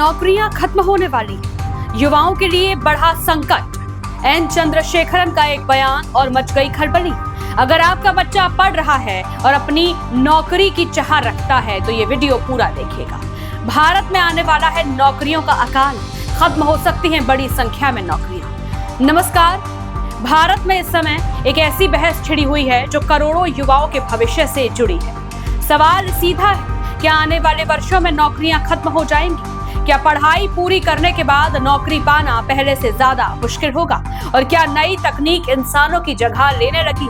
नौकरियां खत्म होने वाली हैं। युवाओं के लिए बढ़ा संकट। एन चंद्रशेखरन का एक बयान और मच गई खलबली। अगर आपका बच्चा पढ़ रहा है और अपनी नौकरी की चाह रखता है तो ये वीडियो पूरा देखिएगा। भारत में आने वाला है नौकरियों का अकाल। खत्म हो सकती हैं बड़ी संख्या में नौकरियां। नमस्कार। भारत में इस समय एक ऐसी बहस छिड़ी हुई है जो करोड़ों युवाओं के भविष्य से जुड़ी है। सवाल सीधा है, क्या आने वाले वर्षों में नौकरियां खत्म हो जाएंगी? क्या पढ़ाई पूरी करने के बाद नौकरी पाना पहले से ज्यादा मुश्किल होगा? और क्या नई तकनीक इंसानों की जगह लेने लगी?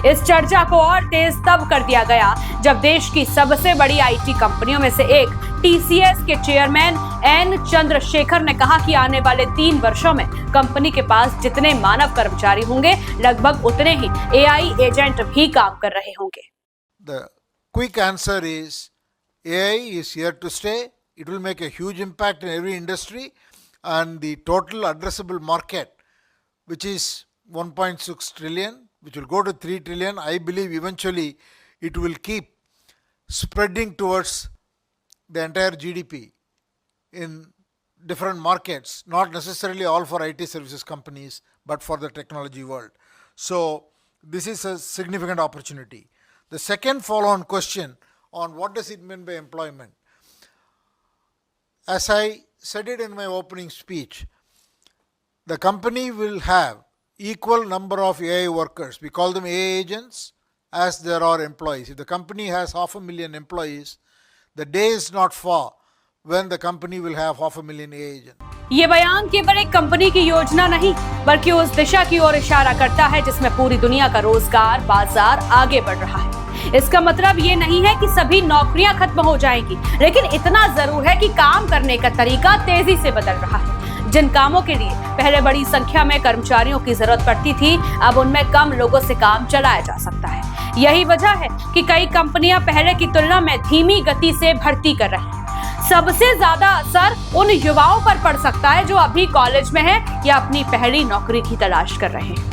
इस चर्चा को और तेज तब कर दिया गया जब देश की सबसे बड़ी आईटी कंपनियों में से एक टीसीएस के चेयरमैन एन चंद्रशेखर ने कहा कि आने वाले 3 वर्षों में कंपनी के पास जितने मानव कर्मचारी होंगे, लगभग उतने ही एआई एजेंट भी काम कर रहे होंगे। The quick answer is AI is here to stay. It will make a huge impact in every industry, and the total addressable market, which is 1.6 trillion, which will go to 3 trillion, I believe eventually it will keep spreading towards the entire GDP in different markets, not necessarily all for IT services companies, but for the technology world. So this is a significant opportunity. The second follow-on question on what does it mean by employment. As I said it in my opening speech, the company will have equal number of AI workers. We call them AI agents as there are employees. If the company has 500,000 employees, the day is not far when the company will have 500,000 AI agents. ये बयान केवल एक company की योजना नहीं, बल्कि उस दिशा की ओर इशारा करता है जिसमें पूरी दुनिया का रोजगार बाजार आगे बढ़ रहा है। इसका मतलब ये नहीं है कि सभी नौकरियां खत्म हो जाएंगी, लेकिन इतना जरूर है कि काम करने का तरीका तेजी से बदल रहा है। जिन कामों के लिए पहले बड़ी संख्या में कर्मचारियों की जरूरत पड़ती थी, अब उनमें कम लोगों से काम चलाया जा सकता है। यही वजह है कि कई कंपनियां पहले की तुलना में धीमी गति से भर्ती कर रही हैं। सबसे ज्यादा असर उन युवाओं पर पड़ सकता है जो अभी कॉलेज में हैं या अपनी पहली नौकरी की तलाश कर रहे हैं।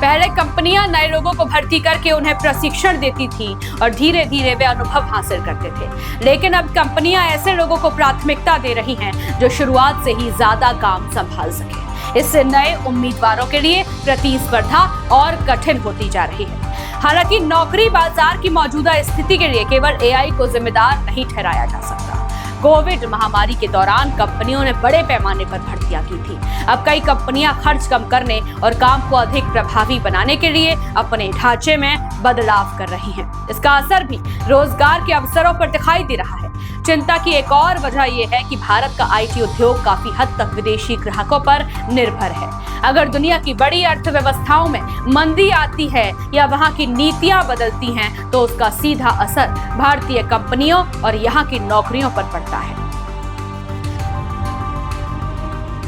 पहले कंपनियां नए लोगों को भर्ती करके उन्हें प्रशिक्षण देती थी और धीरे धीरे वे अनुभव हासिल करते थे, लेकिन अब कंपनियां ऐसे लोगों को प्राथमिकता दे रही हैं जो शुरुआत से ही ज्यादा काम संभाल सके। इससे नए उम्मीदवारों के लिए प्रतिस्पर्धा और कठिन होती जा रही है। हालांकि नौकरी बाजार की मौजूदा स्थिति के लिए केवल एआई को जिम्मेदार नहीं ठहराया जा सकता। कोविड महामारी के दौरान कंपनियों ने बड़े पैमाने पर भर्तियां की थी। अब कई कंपनियां खर्च कम करने और काम को अधिक प्रभावी बनाने के लिए अपने ढांचे में बदलाव कर रही हैं। इसका असर भी रोजगार के अवसरों पर दिखाई दे रहा है। चिंता की एक और वजह यह है कि भारत का आईटी उद्योग काफी हद तक विदेशी ग्राहकों पर निर्भर है। अगर दुनिया की बड़ी अर्थव्यवस्थाओं में मंदी आती है या वहां की नीतियां बदलती हैं, तो उसका सीधा असर भारतीय कंपनियों और यहां की नौकरियों पर पड़ता है।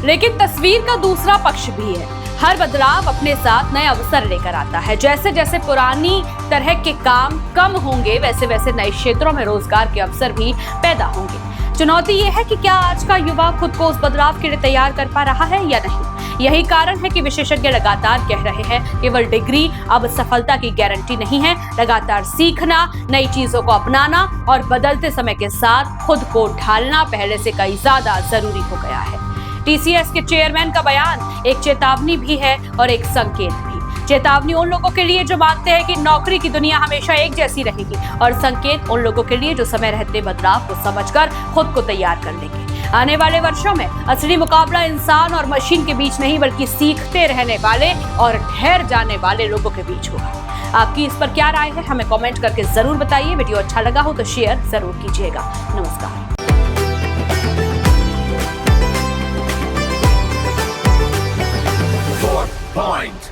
लेकिन तस्वीर का दूसरा पक्ष भी है। हर बदलाव अपने साथ नए अवसर लेकर आता है। जैसे जैसे पुरानी तरह के काम कम होंगे, वैसे वैसे नए क्षेत्रों में रोजगार के अवसर भी पैदा होंगे। चुनौती यह है कि क्या आज का युवा खुद को उस बदलाव के लिए तैयार कर पा रहा है या नहीं। यही कारण है कि विशेषज्ञ लगातार कह रहे हैं, केवल डिग्री अब सफलता की गारंटी नहीं है। लगातार सीखना, नई चीजों को अपनाना और बदलते समय के साथ खुद को ढालना पहले से कहीं ज्यादा जरूरी हो गया है। टीसीएस के चेयरमैन का बयान एक चेतावनी भी है और एक संकेत भी। चेतावनी उन लोगों के लिए जो मानते हैं कि नौकरी की दुनिया हमेशा एक जैसी रहेगी, और संकेत उन लोगों के लिए जो समय रहते बदलाव को समझकर खुद को तैयार कर लेंगे। आने वाले वर्षों में असली मुकाबला इंसान और मशीन के बीच नहीं, बल्कि सीखते रहने वाले और ठहर जाने वाले लोगों के बीच होगा। आपकी इस पर क्या राय है, हमें कमेंट करके जरूर बताइए। वीडियो अच्छा लगा हो तो शेयर जरूर कीजिएगा। नमस्कार। Point.